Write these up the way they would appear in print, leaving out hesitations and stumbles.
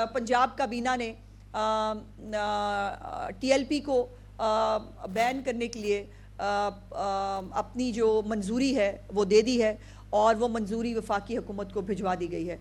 पंजाब काबीना ने TLP को बैन करने के लिए अपनी जो मंजूरी है वो दे दी है और वो मंजूरी वफाकी हुकूमत को भिजवा दी गई है।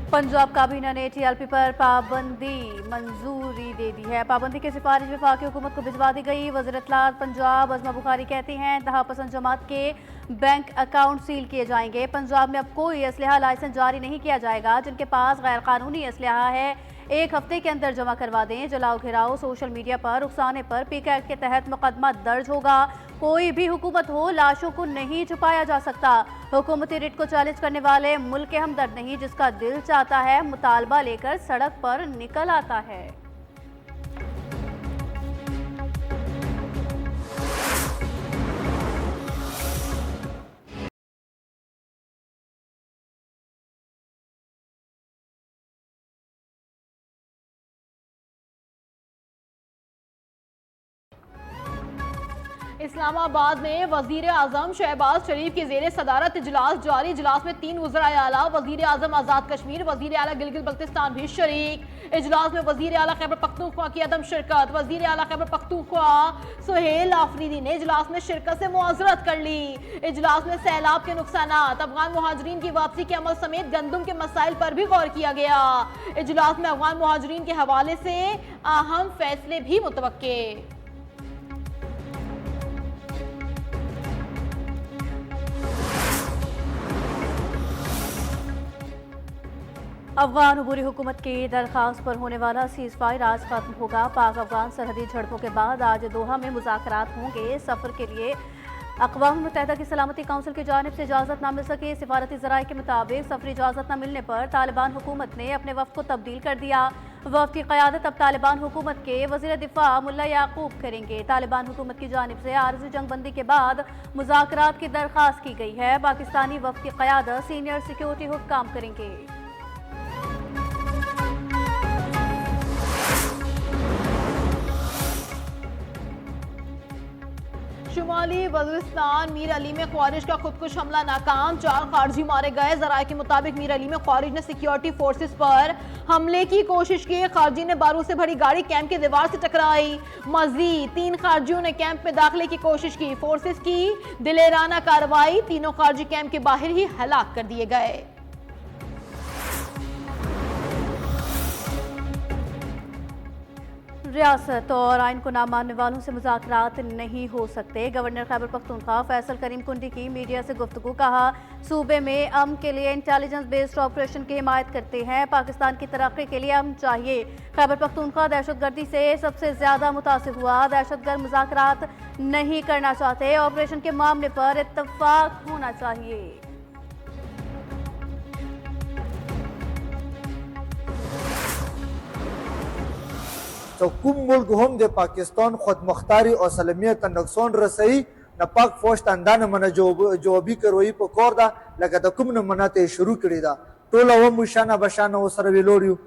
पंजाब काबीना ने TLP पर पाबंदी मंजूरी दे दी है। पाबंदी की सिफारिश वफाकी हुकूमत को भिजवा दी गई। वज़ीर इत्तलात पंजाब अज़मा बुखारी कहती हैं इंतहा पसंद जमात के बैंक अकाउंट सील किए जाएंगे। पंजाब में अब कोई असलहा लाइसेंस जारी नहीं किया जाएगा। जिनके पास गैर कानूनी असलहा है 1 हफ्ते के अंदर जमा करवा दें। जलाओ घिराओ सोशल मीडिया पर उकसाने पर PK एक्ट के तहत मुकदमा दर्ज होगा। कोई भी हुकूमत हो, लाशों को नहीं छुपाया जा सकता। हुकूमती रिट को चैलेंज करने वाले मुल्क के हमदर्द नहीं, जिसका दिल चाहता है मुतालबा लेकर सड़क पर निकल आता है। इस्लामाबाद में वजीर आजम शहबाज शरीफ की जेर सदारत इजलास जारी। इजलास में 3 वज़राए आला, वजीर आजम आज़ाद कश्मीर, वजीर आला गिलगित बल्तिस्तान भी शरीक। इजलास में वजीर आला खैबर पख्तूनख्वा की अदम शिरकत। वजीर आला खैबर पख्तूनख्वा सुहेल आफरीदी ने इजलास में शिरकत से मुआजरत कर ली। इजलास में सैलाब के नुकसानात, अफगान मुहाजिरीन की वापसी के अमल समेत गंदम के मसाइल पर भी गौर किया गया। इजलास में अफगान मुहाजिरीन के हवाले से अहम फैसले भी मुतवक्के। अफगान अबूरी हुकूमत की दरख्वास्त पर होने वाला सीज़ फायर आज खत्म होगा। पाक अफगान सरहदी झड़पों के बाद आज दोहा में मुज़ाकरात होंगे। सफ़र के लिए अक़वाम मुत्तहिदा की सलामती काउंसिल की जानिब से इजाज़त न मिल सके। सिफारती ज़राए के मुताबिक सफरी इजाज़त न मिलने पर तालिबान हुकूमत ने अपने वफ़द को तब्दील कर दिया। वफ़द की क़यादत अब तालिबान हुकूमत के वज़ीर दिफ़ा मुल्ला याकूब करेंगे। तालिबान हुकूमत की जानिब से आरज़ी जंगबंदी के बाद मुज़ाकरात की दरख्वास्त की गई है। पाकिस्तानी वफ़द की क़यादत सीनियर सिक्योरिटी हुक्काम करेंगे। शुमाली वज़ीरिस्तान मीर अली में ख्वारिज का खुदकुश हमला नाकाम, 4 खारजी मारे गए। ज़राए के मुताबिक मीर अली में ख्वारिज ने सिक्योरिटी फोर्सेस पर हमले की कोशिश की। खारजी ने बारूद से भरी गाड़ी कैंप की दीवार से टकराई। मजीद 3 खारजियों ने कैंप में दाखिले की कोशिश की। फोर्सेस की दिलेराना कार्रवाई, तीनों खारजी कैंप के बाहर ही हलाक कर दिए गए। रियासत और आइन को ना मानने वालों से मुज़ाकरात नहीं हो सकते। गवर्नर खैबर पख्तूनख्वा फैसल करीम कुंडी की मीडिया से गुफ्तगू। कहा सूबे में अमन के लिए इंटेलिजेंस बेस्ड ऑपरेशन की हिमायत करते हैं। पाकिस्तान की तरक्की के लिए अमन चाहिए। खैबर पख्तूनख्वा दहशतगर्दी से सबसे ज़्यादा मुतासिर हुआ। दहशतगर्द मुज़ाकरात नहीं करना चाहते। ऑपरेशन के मामले पर इत्तफाक होना चाहिए। तो कुम मुल्क हम दे पाकिस्तान खुद मुख्तारी और सलमियत का नुकसान रसई न पाक फौज तंदान मन जो अभी करोई पकोर दा लगा द कुम न मनाते शुरू करी दा टोला वो मुशाना बशाना वो सर विलोरियो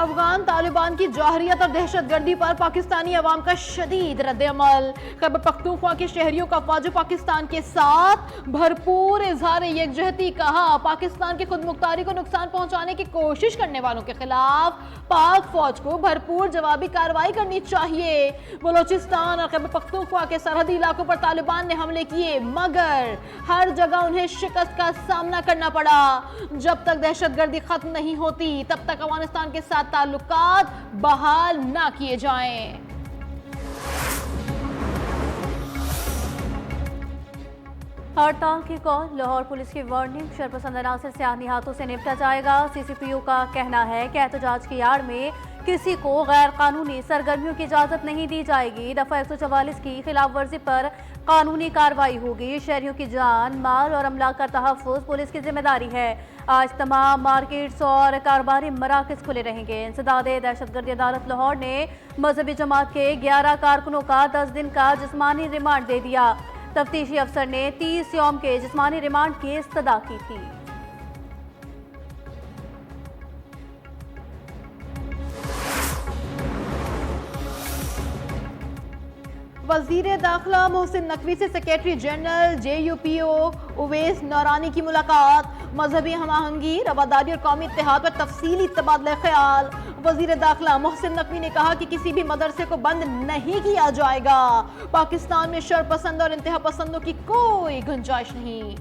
अफगान तालिबान की जाहरियत और दहशतगर्दी पर पाकिस्तानी अवाम का शदीद रद्द-ए-अमल। खैबर पख्तूनख्वा के शहरियों का फौज पाकिस्तान के साथ भरपूर इजहार यकजहती। कहा पाकिस्तान की खुद मुख्तारी को नुकसान पहुंचाने की कोशिश करने वालों के खिलाफ पाक फौज को भरपूर जवाबी कार्रवाई करनी चाहिए। बलोचिस्तान और खैबर पख्तूनख्वा के सरहदी इलाकों पर तालिबान ने हमले किए मगर हर जगह उन्हें शिकस्त का सामना करना पड़ा। जब तक दहशतगर्दी खत्म नहीं होती तब तक अफगानिस्तान के साथ ताल्लुकात बहाल ना किए जाएं। हड़ताल की कॉल, लाहौर पुलिस की वार्निंग, शरपसंद अनासर से आनी हाथों से निपटा जाएगा। CCPO का कहना है कि एहतजाज की आड़ में किसी को गैर कानूनी सरगर्मियों की इजाजत नहीं दी जाएगी। दफा 144 की खिलाफ वर्जी पर कानूनी कार्रवाई होगी। शहरियों की जान, माल और अमलाक का तहफ़्फ़ुज़ पुलिस की जिम्मेदारी है। आज तमाम मार्केट्स और कारोबारी मराकज़ खुले रहेंगे। इंसदादे दहशतगर्दी अदालत लाहौर ने मजहबी जमात के 11 कारकुनों का 10 दिन का जिस्मानी रिमांड दे दिया। तफ्तीशी अफसर ने 30 यौम के जिस्मानी रिमांड की इस्तदा की थी। वजीर दाखिला मोहसिन नकवी से सेक्रेटरी जनरल JUPO उवैस नौरानी की मुलाकात। मजहबी हमआहंगी, रवादारी और कौमी इत्तेहाद पर तफसीली तबादला ख्याल। वजीर दाखिला मोहसिन नकवी ने कहा कि किसी भी मदरसे को बंद नहीं किया जाएगा। पाकिस्तान में शरपसंद और इंतहा पसंदों की कोई गुंजाइश नहीं।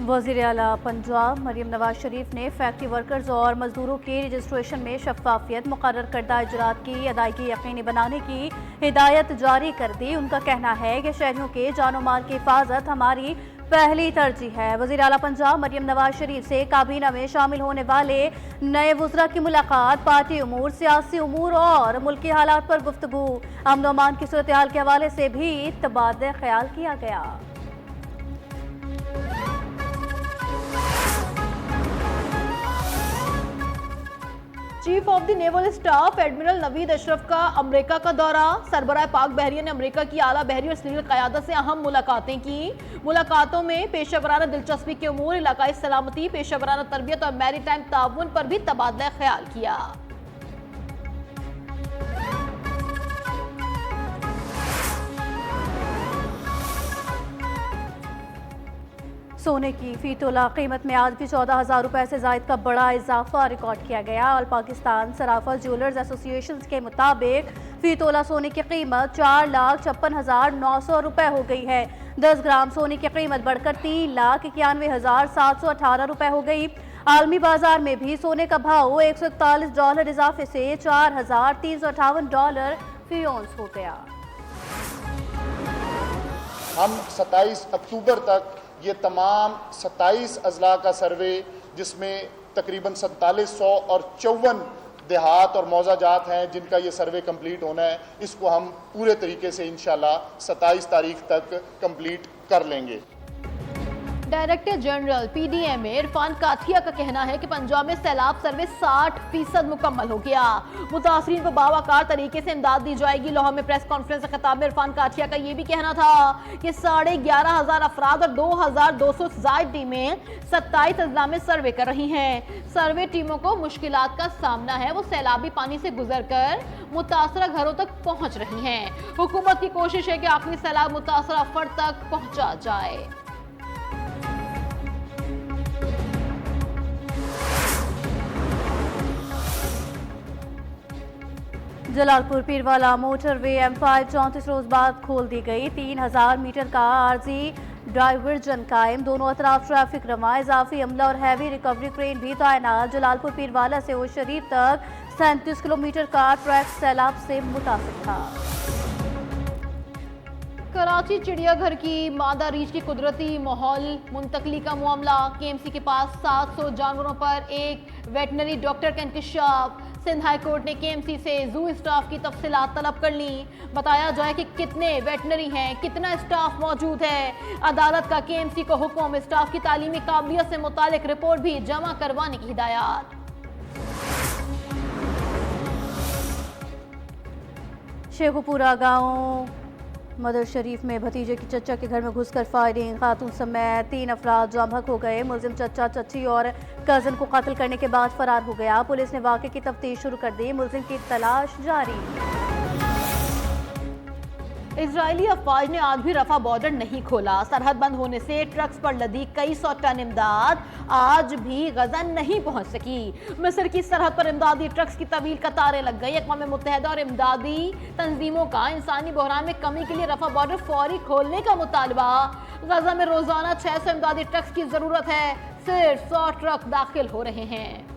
वज़ीर आला पंजाब मरियम नवाज शरीफ ने फैक्ट्री वर्कर्स और मजदूरों के रजिस्ट्रेशन में शफाफियत, मुकर्रर करदा इजरात की अदायगी यकीनी बनाने की हिदायत जारी कर दी। उनका कहना है कि शहरियों के जानो माल की हिफाजत हमारी पहली तरजीह है। वज़ीर आला पंजाब मरियम नवाज शरीफ से काबीना में शामिल होने वाले नए वज़रा की मुलाकात, पार्टी उमूर, सियासी उमूर और मुल्की हालात पर गुफ्तगू। अमन और अमान की सूरत हाल के हवाले से भी तबादला ख्याल किया गया। Chief of the naval staff admiral Naveed Ashraf का अमेरिका का दौरा। सरबराह पाक बहरिया ने अमेरिका की आला बहरी और सिविल क़यादत से अहम मुलाकातें की। मुलाकातों में पेशेवराना दिलचस्पी के उमूर, इलाकाई सलामती, पेशेवराना तरबियत और मैरीटाइम ताउन पर भी तबादला ख्याल किया। सोने की फी तोला कीमत में आज भी 14,000 रुपए से जायद का बड़ा इजाफा रिकॉर्ड किया गया। ऑल पाकिस्तान सराफा ज्वेलर्स एसोसिएशन के मुताबिक फी तोला सोने की कीमत 4,56,900 रुपए हो गई है। 10 ग्राम सोने की कीमत बढ़कर 3,91,718 रुपए हो गई। आलमी बाजार में भी सोने का भाव $141 इजाफे से $4,358 फी औंस हो गया। हम 27 अक्टूबर तक ये तमाम 27 अजला का सर्वे, जिसमें तकरीबन 4700 और 54 देहात और मौज़ाजात हैं जिनका ये सर्वे कंप्लीट होना है, इसको हम पूरे तरीके से इंशाल्लाह 27 तारीख तक कंप्लीट कर लेंगे। डायरेक्टर जनरल PDMA इरफान काथिया का कहना है कि पंजाब में सैलाब सर्वे 60% मुकम्मल हो गया। मुतासरीन को बावाकार तरीके से इमदाद दी जाएगी। लाहौर में प्रेस कॉन्फ्रेंस के खिताब में इरफान काथिया का ये भी कहना था कि 11,500 अफराद और 2,200 जायद टीमें 27 अजला में सर्वे कर रही हैं। सर्वे टीमों को मुश्किलात का सामना है, वो सैलाबी पानी से गुजर कर मुतासरा घरों तक पहुँच रही हैं। हुकूमत की कोशिश है कि आखिरी सैलाब मुतासरा फर्द तक पहुँचा जाए। जलालपुर पीरवाला मोटरवे M5 34 रोज बाद खोल दी गई। 3,000 मीटर का आर्जी डाइवर्जन कायम, दोनों अतराफ ट्रैफिक रवा। इजाफी अमला और हैवी रिकवरी क्रेन भी तैनात। जलालपुर पीरवाला से वो शरीफ तक 37 किलोमीटर का ट्रैक सैलाब से मुतासिर था। कराची चिड़ियाघर की मादा रीछ की कुदरती माहौल मुंतकली का मामला। KMC के पास 700 जानवरों पर एक वेटनरी डॉक्टर का इंकशाफ। सिंध हाई कोर्ट ने KMC से जू स्टाफ की तफसीलात तलब कर ली। बताया जाए कि कितने वेटनरी हैं, कितना स्टाफ मौजूद है। अदालत का KMC को हुक्म, स्टाफ की तालीमी काबिलियत से मुतालिक रिपोर्ट भी जमा करवाने की हिदायत। शेखुपुरा गांव मदर शरीफ में भतीजे की चचा के घर में घुसकर फायरिंग, खातून समेत 3 अफराद जामहक हो गए। मुलजिम चचा, चची और कजन को कत्ल करने के बाद फरार हो गया। पुलिस ने वाक़े की तफ्तीश शुरू कर दी, मुलजिम की तलाश जारी। इजरायली अफवाज ने आज भी रफा बॉर्डर नहीं खोला। सरहद बंद होने से ट्रक्स पर लदी कई सौ टन इमदाद आज भी गजा नहीं पहुंच सकी। मिस्र की सरहद पर इमदादी ट्रक्स की तवील कतारें लग गई। अक़वाम मुत्तहिदा और इमदादी तंजीमों का इंसानी बहरान में कमी के लिए रफा बॉर्डर फौरी खोलने का मुतालबा। गजा में रोजाना 600 इमदादी ट्रक्स की जरूरत है, सिर्फ 100 ट्रक दाखिल हो रहे हैं।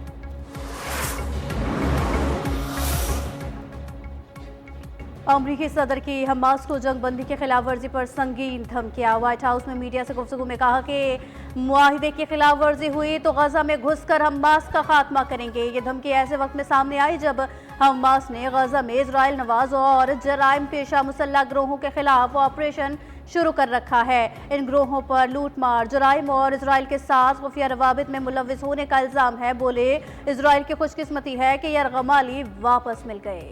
अमरीकी सदर की हमास को जंगबंदी के खिलाफ वर्जी पर संगीन धमकियां। व्हाइट हाउस में मीडिया से गुफ्तगू में कहा कि मुआहिदे की खिलाफ वर्जी हुई तो गजा में घुसकर हमास का खात्मा करेंगे। ये धमकी ऐसे वक्त में सामने आई जब हमास ने गजा में इजराइल नवाज और जराइम पेशा मुसल्लह गिरोहों के खिलाफ ऑपरेशन शुरू कर रखा है। इन गिरोहों पर लूटमार, जराइम और इजराइल के साथ खुफिया रवाबित में मुलविस होने का इल्जाम है। बोले इजराइल की खुशकिस्मती है कि यरगमाली वापस मिल गए।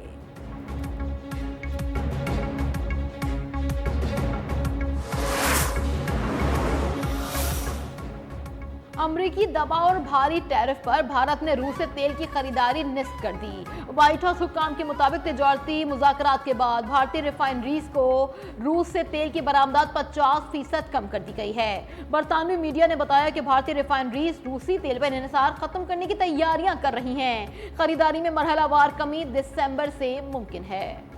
अमरीकी दबाव और भारी टैरिफ पर भारत ने रूस से तेल की खरीदारी निस्त कर दी। व्हाइट हाउस हुक्काम के मुताबिक तिजारती मुज़ाकरात के बाद भारतीय रिफाइनरीज को रूस से तेल की बरामदात 50% कम कर दी गई है। बरतानवी मीडिया ने बताया कि भारतीय रिफाइनरीज रूसी तेल पर इन्हिसार खत्म करने की तैयारियां कर रही हैं। खरीदारी में मरहलावार कमी दिसंबर से मुमकिन है।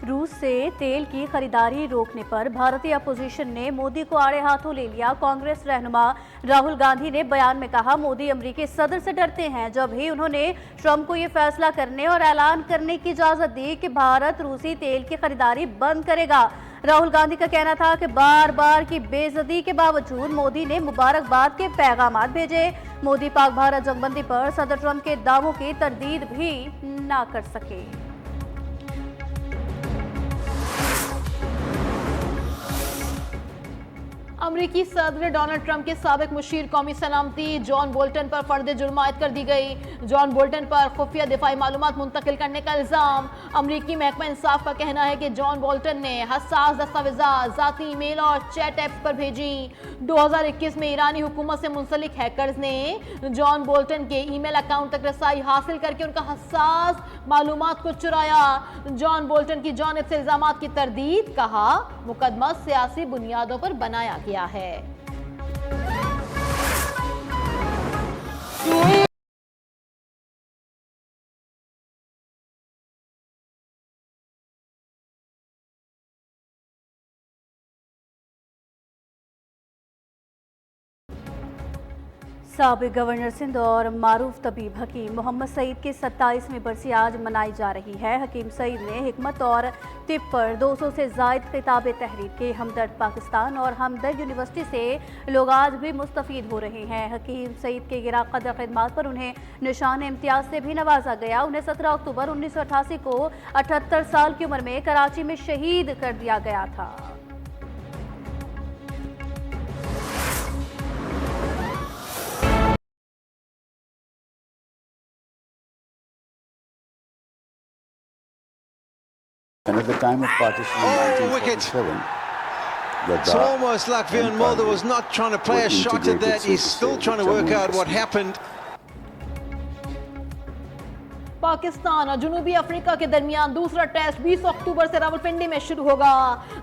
रूस से तेल की खरीदारी रोकने पर भारतीय अपोजिशन ने मोदी को आड़े हाथों ले लिया। कांग्रेस रहनुमा राहुल गांधी ने बयान में कहा, मोदी अमेरिकी सदर से डरते हैं। जब ही उन्होंने ट्रंप को यह फैसला करने और ऐलान करने की इजाजत दी कि भारत रूसी तेल की खरीदारी बंद करेगा। राहुल गांधी का कहना था कि बार बार की बेइज्जती के बावजूद मोदी ने मुबारकबाद के पैगाम भेजे। मोदी पाक भारत जंगबंदी पर सदर ट्रंप के दावों की तरदीद भी ना कर सके। अमरीकी सदर डोनाल्ड ट्रंप के साबिक मुशीर कौमी सलामती जॉन बोल्टन पर फर्द जुर्म आयद कर दी गई। जॉन बोल्टन पर खुफिया दिफाई मालूमात मुंतकिल करने का इल्जाम। अमरीकी महकमा इंसाफ का कहना है कि जॉन बोल्टन ने हसास दस्तावेजात, जाती ईमेल और चैट ऐप्स पर भेजी। 2021 में ईरानी हुकूमत से मुंसलिक हैकर्स ने जॉन बोल्टन के ईमेल अकाउंट तक रसाई हासिल करके उनका हसास मालूमात को चुराया। जॉन बोल्टन की जानिब से इल्जामात की तरदीद, कहा मुकदमा सियासी बुनियादों पर बनाया गया है। साबिक गवर्नर सिंध और मारूफ तबीब हकीम मोहम्मद सईद की 27वीं बरसी आज मनाई जा रही है। हकीम सईद ने हिकमत और तिब पर 200 से ज़ायद किताबें तहरीर की। हमदर्द पाकिस्तान और हमदर्द यूनिवर्सिटी से लोग आज भी मुस्तफ़ीद हो रहे हैं। हकीम सईद के गिरा कदर खिदमात पर उन्हें निशान इम्तियाज़ से भी नवाजा गया। उन्हें 17 अक्टूबर 1988 को 78 साल की उम्र में कराची में शहीद कर दिया गया था। And at the time of partition in 1947, it's almost like Vian Mulder was not trying to play a shot at that. He's still trying to work out what happened. Pakistan और जनूबी अफ्रीका के दरमियान दूसरा टेस्ट 20 अक्टूबर से रावलपिंडी में शुरू होगा।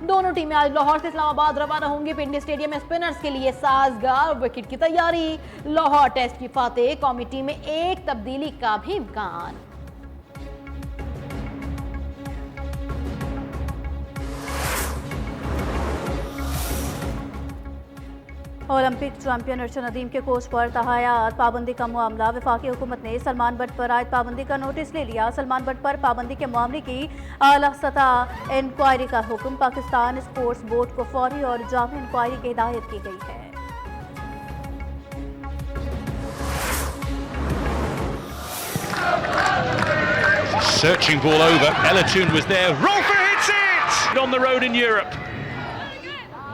दोनों टीमें आज लाहौर से इस्लामाबाद रवाना होंगी। पिंडी स्टेडियम में स्पिनर्स के लिए साजगार विकेट की तैयारी। लाहौर टेस्ट की फातेह कौमी टीम में एक तब्दीली का भी इम्कान। ओलंपिक चैंपियन अर्शद नदीम के कोच पर तहायात पाबंदी का मामला। वफाकी हुकूमत ने सलमान बट पर आयद पाबंदी का नोटिस ले लिया। सलमान बट पर पाबंदी के मामले की आला सतह इंक्वायरी का हुक्म। पाकिस्तान स्पोर्ट्स बोर्ड को फौरी और जामी इंक्वायरी की हिदायत की गई है। Searching ball over, Elatoon was there, Rolfer hits it! On the road in Europe.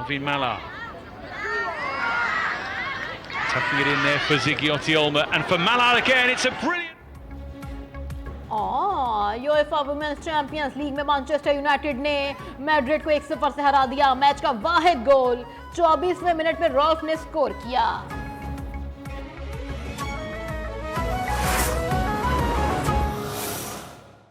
Avi Mala. Tucking it in there for Zigiotti Olmo, and for Mala again, it's a brilliant... UEFA women's champions league में Manchester United ने Madrid को 1-0 से हरा दिया। Match का वाहिद goal 24वें minute में रॉल्फ ने स्कोर किया।